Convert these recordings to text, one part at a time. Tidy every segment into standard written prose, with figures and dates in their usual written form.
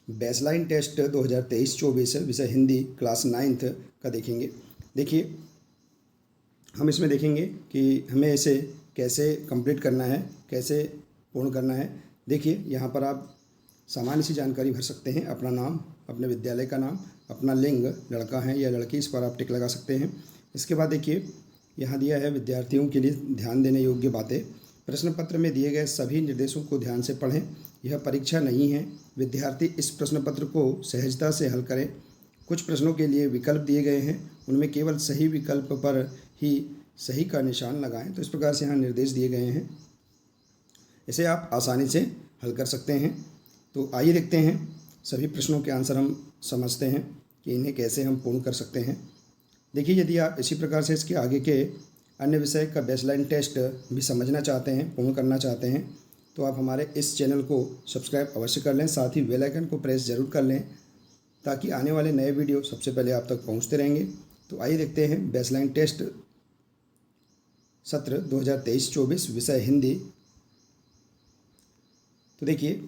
Baseline test 2023-24 विषय Hindi class 9th का देखेंगे। देखिए, हम इसमें देखेंगे कि हमें इसे कैसे कंप्लीट करना है, कैसे पूर्ण करना है। देखिए, यहाँ पर आप सामान्य सी जानकारी भर सकते हैं। अपना नाम, अपने विद्यालय का नाम, अपना लिंग, लड़का है या लड़की, इस पर आप टिक लगा सकते हैं। इसके बाद देखिए, यहाँ दिया है विद्यार्थियों के लिए ध्यान देने योग्य बातें। प्रश्न पत्र में दिए गए सभी निर्देशों को ध्यान से पढ़ें। यह परीक्षा नहीं है। विद्यार्थी इस प्रश्न पत्र को सहजता से हल करें। कुछ प्रश्नों के लिए विकल्प दिए गए हैं, उनमें केवल सही विकल्प पर ही सही का निशान लगाएं। तो इस प्रकार से यहाँ निर्देश दिए गए हैं, इसे आप आसानी से हल कर सकते हैं। तो आइए देखते हैं, सभी प्रश्नों के आंसर हम समझते हैं कि इन्हें कैसे हम पूर्ण कर सकते हैं। देखिए, यदि आप इसी प्रकार से इसके आगे के अन्य विषय का बेसलाइन टेस्ट भी समझना चाहते हैं, पूर्ण करना चाहते हैं, तो आप हमारे इस चैनल को सब्सक्राइब अवश्य कर लें। साथ ही बेल आइकन को प्रेस जरूर कर लें, ताकि आने वाले नए वीडियो सबसे पहले आप तक पहुंचते रहेंगे। तो आइए देखते हैं बेसलाइन टेस्ट सत्र 2023-24 विषय हिंदी। तो देखिए,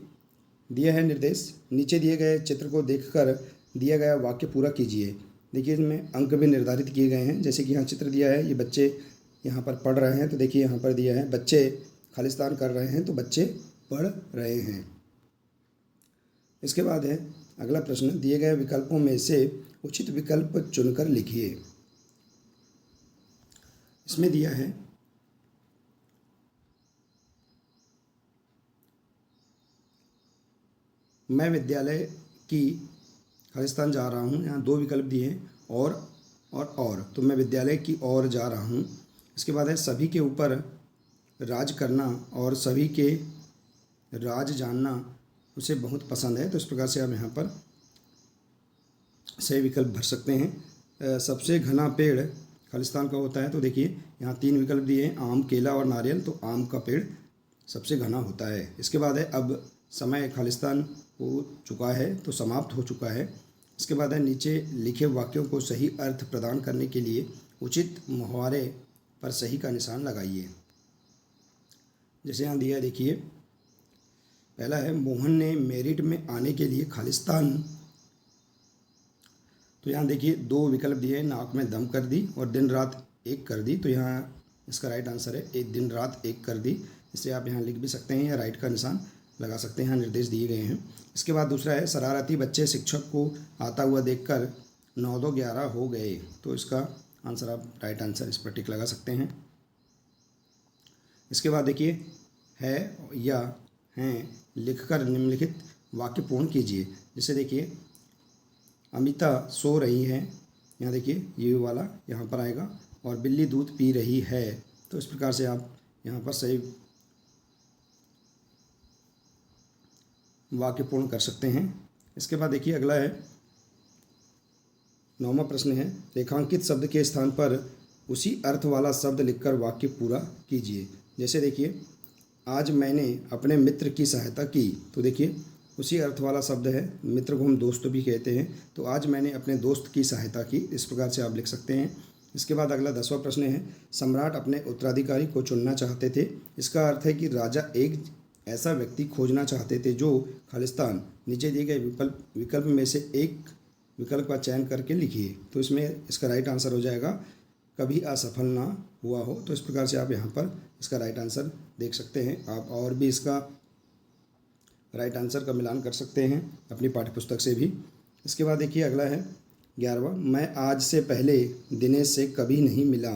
दिया है निर्देश, नीचे दिए गए चित्र को देखकर दिया गया वाक्य पूरा कीजिए। देखिए, इसमें अंक भी निर्धारित किए गए हैं। जैसे कि यहाँ चित्र दिया है, ये बच्चे यहाँ पर पढ़ रहे हैं। तो देखिए, यहाँ पर दिया है बच्चे खालिस्तान कर रहे हैं, तो बच्चे पढ़ रहे हैं। इसके बाद है अगला प्रश्न, दिए गए विकल्पों में से उचित विकल्प चुनकर लिखिए। इसमें दिया है मैं विद्यालय की खालिस्तान जा रहा हूँ। यहाँ दो विकल्प दिए हैं, और तो मैं विद्यालय की ओर जा रहा हूँ। इसके बाद है सभी के ऊपर राज करना और सभी के राज जानना उसे बहुत पसंद है। तो इस प्रकार से आप यहाँ पर सही विकल्प भर सकते हैं। सबसे घना पेड़ खालिस्तान का होता है। तो देखिए, यहाँ तीन विकल्प दिए हैं, आम, केला और नारियल। तो आम का पेड़ सबसे घना होता है। इसके बाद है अब समय खालिस्तान हो चुका है, तो समाप्त हो चुका है। इसके बाद है नीचे लिखे वाक्यों को सही अर्थ प्रदान करने के लिए उचित मुहावरे पर सही का निशान लगाइए। जैसे यहाँ दिया है, देखिए, पहला है मोहन ने मेरिट में आने के लिए खालिस्तान। तो यहाँ देखिए दो विकल्प दिए हैं, नाक में दम कर दी और दिन रात एक कर दी। तो यहाँ इसका राइट आंसर है एक दिन रात एक कर दी। इसे आप यहाँ लिख भी सकते हैं या राइट का निशान लगा सकते हैं, यहाँ निर्देश दिए गए हैं। इसके बाद दूसरा है शरारती बच्चे शिक्षक को आता हुआ देखकर 9-2-11 हो गए। तो इसका आंसर आप राइट आंसर इस पर टिक लगा सकते हैं। इसके बाद देखिए, है या हैं लिखकर निम्नलिखित वाक्य पूर्ण कीजिए। जैसे देखिए, अमिता सो रही है, यहाँ देखिए ये वाला यहाँ पर आएगा, और बिल्ली दूध पी रही है। तो इस प्रकार से आप यहाँ पर सही वाक्य पूर्ण कर सकते हैं। इसके बाद देखिए, अगला है 9वां प्रश्न है, रेखांकित शब्द के स्थान पर उसी अर्थ वाला शब्द लिखकर वाक्य पूरा कीजिए। जैसे देखिए, आज मैंने अपने मित्र की सहायता की। तो देखिए, उसी अर्थ वाला शब्द है, मित्र को हम दोस्त भी कहते हैं। तो आज मैंने अपने दोस्त की सहायता की, इस प्रकार से आप लिख सकते हैं। इसके बाद अगला 10वां प्रश्न है, सम्राट अपने उत्तराधिकारी को चुनना चाहते थे। इसका अर्थ है कि राजा एक ऐसा व्यक्ति खोजना चाहते थे जो खालिस्तान। नीचे दिए गए विकल्प में से एक विकल्प का चयन करके लिखिए। तो इसमें इसका राइट आंसर हो जाएगा कभी असफल ना हुआ हो। तो इस प्रकार से आप यहाँ पर इसका राइट आंसर देख सकते हैं। आप और भी इसका राइट आंसर का मिलान कर सकते हैं अपनी पाठ्यपुस्तक से भी। इसके बाद देखिए, अगला है 11वां, मैं आज से पहले दिनेश से कभी नहीं मिला।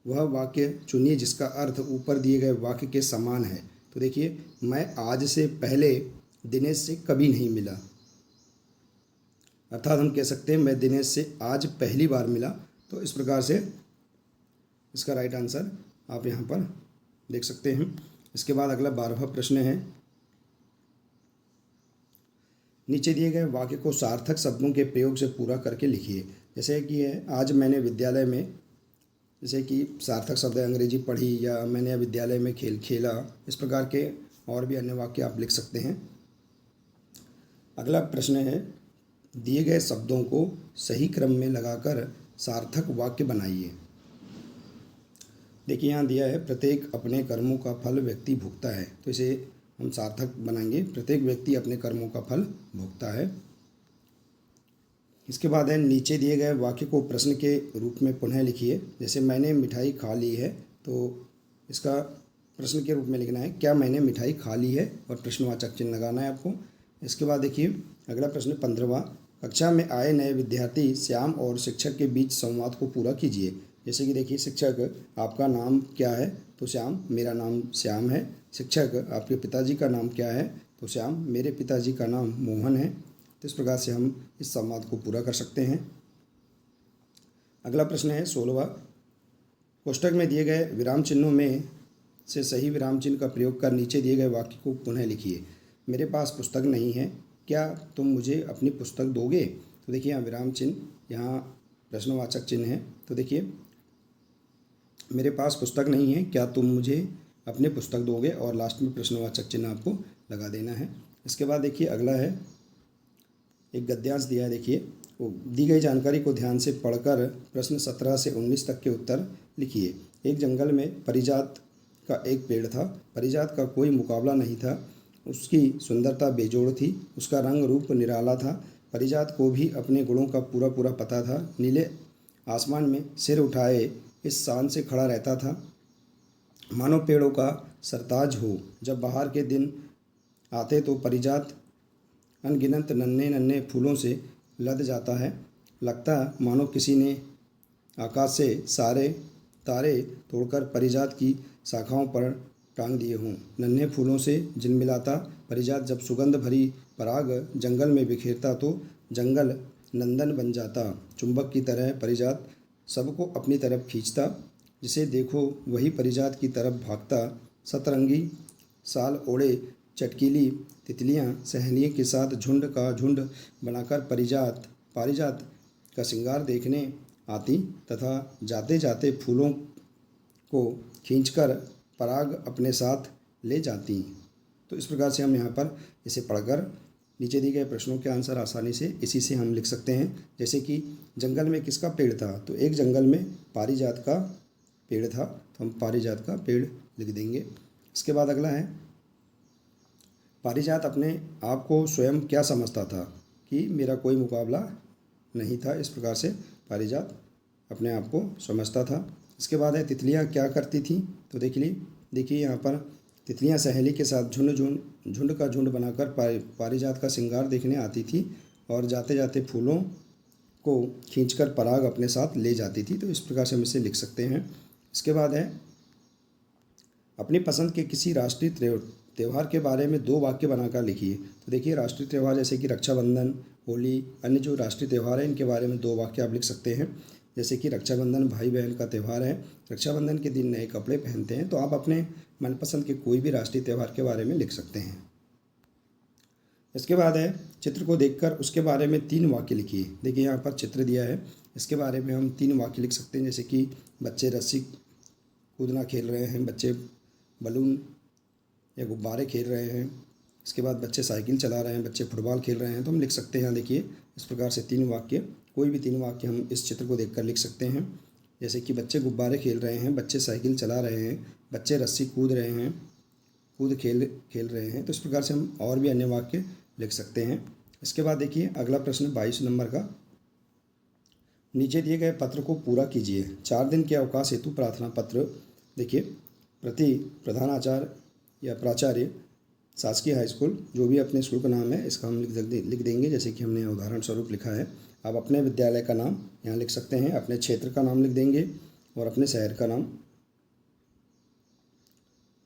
वह वाक्य चुनिए जिसका अर्थ ऊपर दिए गए वाक्य के समान है। तो देखिए, मैं आज से पहले दिनेश से कभी नहीं मिला, अर्थात हम कह सकते हैं मैं दिनेश से आज पहली बार मिला। तो इस प्रकार से इसका राइट आंसर आप यहाँ पर देख सकते हैं। इसके बाद अगला 12वां प्रश्न है, नीचे दिए गए वाक्य को सार्थक शब्दों के प्रयोग से पूरा करके लिखिए। जैसे कि है, आज मैंने विद्यालय में, जैसे कि सार्थक शब्द अंग्रेजी पढ़ी, या मैंने विद्यालय में खेल खेला। इस प्रकार के और भी अन्य वाक्य आप लिख सकते हैं। अगला प्रश्न है, दिए गए शब्दों को सही क्रम में लगाकर सार्थक वाक्य बनाइए। देखिए, यहाँ दिया है प्रत्येक अपने कर्मों का फल व्यक्ति भुगता है। तो इसे हम सार्थक बनाएंगे। प्रत्येक व्यक्ति अपने कर्मों का फल भोगता है। इसके बाद है नीचे दिए गए वाक्य को प्रश्न के रूप में पुनः लिखिए। जैसे मैंने मिठाई खा ली है, तो इसका प्रश्न के रूप में लिखना है, क्या मैंने मिठाई खा ली है, और प्रश्नवाचक चिन्ह लगाना है आपको। इसके बाद देखिए अगला प्रश्न 15वां, कक्षा में आए नए विद्यार्थी श्याम और शिक्षक के बीच संवाद को पूरा कीजिए। जैसे कि देखिए शिक्षक, आपका नाम क्या है, तो श्याम, मेरा नाम श्याम है। शिक्षक, आपके पिताजी का नाम क्या है, तो श्याम, मेरे पिताजी का नाम मोहन है। तो इस प्रकार से हम इस संवाद को पूरा कर सकते हैं। अगला प्रश्न है 16वां, कोष्ठक में दिए गए विराम चिन्हों में से सही विराम चिन्ह का प्रयोग कर नीचे दिए गए वाक्य को पुनः लिखिए। मेरे पास पुस्तक नहीं है, क्या तुम मुझे अपनी पुस्तक दोगे। तो देखिए यहाँ विराम चिन्ह, यहाँ प्रश्नवाचक चिन्ह है। तो देखिए मेरे पास पुस्तक नहीं है, क्या तुम मुझे अपनी पुस्तक दोगे, और लास्ट में प्रश्नवाचक चिन्ह आपको लगा देना है। इसके बाद देखिए अगला है एक गद्यांश दिया है। देखिए वो दी गई जानकारी को ध्यान से पढ़कर प्रश्न 17 से 19 तक के उत्तर लिखिए। एक जंगल में परिजात का एक पेड़ था। परिजात का कोई मुकाबला नहीं था, उसकी सुंदरता बेजोड़ थी, उसका रंग रूप निराला था। परिजात को भी अपने गुणों का पूरा पूरा पता था। नीले आसमान में सिर उठाए इस शान से खड़ा रहता था, मानो पेड़ों का सरताज हो। जब बाहर के दिन आते तो परिजात अनगिनत नन्हे नन्हे फूलों से लद जाता है। लगता मानो किसी ने आकाश से सारे तारे तोड़कर परिजात की शाखाओं पर टांग दिए हों। नन्हे फूलों से झिलमिलाता परिजात जब सुगंध भरी पराग जंगल में बिखेरता तो जंगल नंदन बन जाता। चुंबक की तरह परिजात सबको अपनी तरफ खींचता, जिसे देखो वही परिजात की तरफ भागता। सतरंगी साल ओढ़े चटकीली तितलियां सहेलियों के साथ झुंड का झुंड बनाकर पारिजात का श्रृंगार देखने आती तथा जाते जाते फूलों को खींचकर पराग अपने साथ ले जाती। तो इस प्रकार से हम यहाँ पर इसे पढ़कर नीचे दिए गए प्रश्नों के आंसर आसानी से इसी से हम लिख सकते हैं। जैसे कि जंगल में किसका पेड़ था, तो एक जंगल में पारिजात का पेड़ था, तो हम पारिजात का पेड़ लिख देंगे। इसके बाद अगला है, पारिजात अपने आप को स्वयं क्या समझता था, कि मेरा कोई मुकाबला नहीं था। इस प्रकार से पारिजात अपने आप को समझता था। इसके बाद है तितलियां क्या करती थीं, तो देखिए यहाँ पर तितलियां सहेली के साथ झुंड का झुंड बनाकर पारिजात का श्रृंगार देखने आती थी और जाते जाते फूलों को खींचकर पराग अपने साथ ले जाती थी। तो इस प्रकार से हम इसे लिख सकते हैं। इसके बाद है अपनी पसंद के किसी राष्ट्रीय त्यौहार के बारे में 2 वाक्य बनाकर लिखिए। तो देखिए राष्ट्रीय त्यौहार जैसे कि रक्षाबंधन, होली, अन्य जो राष्ट्रीय त्यौहार है इनके बारे में 2 वाक्य आप लिख सकते हैं। जैसे कि रक्षाबंधन भाई बहन का त्यौहार है, रक्षाबंधन के दिन नए कपड़े पहनते हैं। तो आप अपने मनपसंद के कोई भी राष्ट्रीय त्यौहार के बारे में लिख सकते हैं। इसके बाद है चित्र को देखकर उसके बारे में 3 वाक्य लिखिए। देखिए यहाँ पर चित्र दिया है, इसके बारे में हम 3 वाक्य लिख सकते हैं। जैसे कि बच्चे रस्सी कूदना खेल रहे हैं, बच्चे बलून या गुब्बारे खेल रहे हैं, इसके बाद बच्चे साइकिल चला रहे हैं, बच्चे फुटबॉल खेल रहे हैं। तो हम लिख सकते हैं, देखिए इस प्रकार से 3 वाक्य, कोई भी 3 वाक्य हम इस चित्र को देखकर लिख सकते हैं। जैसे कि बच्चे गुब्बारे खेल रहे हैं, बच्चे साइकिल चला रहे हैं, बच्चे रस्सी कूद रहे हैं, खेल रहे हैं। तो इस प्रकार से हम और भी अन्य वाक्य लिख सकते हैं। इसके बाद देखिए अगला प्रश्न 22 नंबर का, नीचे दिए गए पत्र को पूरा कीजिए। 4 दिन के अवकाश हेतु प्रार्थना पत्र। देखिए प्रधानाचार्य या प्राचार्य शासकीय हाई स्कूल, जो भी अपने स्कूल का नाम है इसका हम लिख देंगे। जैसे कि हमने उदाहरण स्वरूप लिखा है। आप अपने विद्यालय का नाम यहाँ लिख सकते हैं, अपने क्षेत्र का नाम लिख देंगे और अपने शहर का नाम।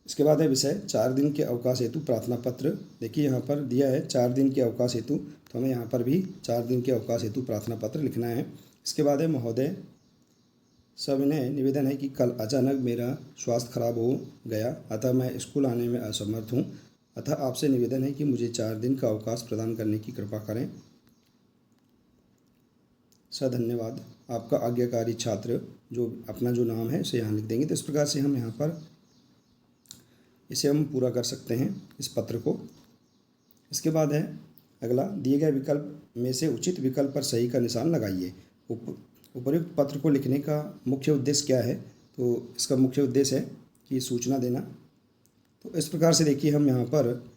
इसके बाद है विषय 4 दिन के अवकाश हेतु प्रार्थना पत्र। देखिए यहाँ पर दिया है 4 दिन के अवकाश हेतु, तो हमें यहाँ पर भी 4 दिन के अवकाश हेतु प्रार्थना पत्र लिखना है। इसके बाद है महोदय, सविनय निवेदन है कि कल अचानक मेरा स्वास्थ्य खराब हो गया, अतः मैं स्कूल आने में असमर्थ हूँ। अतः आपसे निवेदन है कि मुझे 4 दिन का अवकाश प्रदान करने की कृपा करें। धन्यवाद। आपका आज्ञाकारी छात्र, जो अपना जो नाम है उसे यहाँ लिख देंगे। तो इस प्रकार से हम यहाँ पर इसे हम पूरा कर सकते हैं इस पत्र को। इसके बाद है अगला, दिए गए विकल्प में से उचित विकल्प पर सही का निशान लगाइए। उपर्युक्त पत्र को लिखने का मुख्य उद्देश्य क्या है, तो इसका मुख्य उद्देश्य है कि सूचना देना तो इस प्रकार से देखिए हम यहाँ पर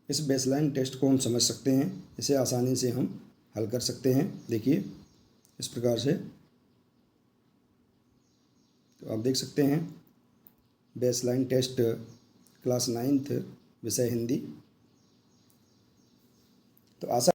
इस बेसलाइन टेस्ट को हम समझ सकते हैं, इसे आसानी से हम हल कर सकते हैं। देखिए इस प्रकार से, तो आप देख सकते हैं बेसलाइन टेस्ट क्लास 9th विषय हिंदी। तो आशा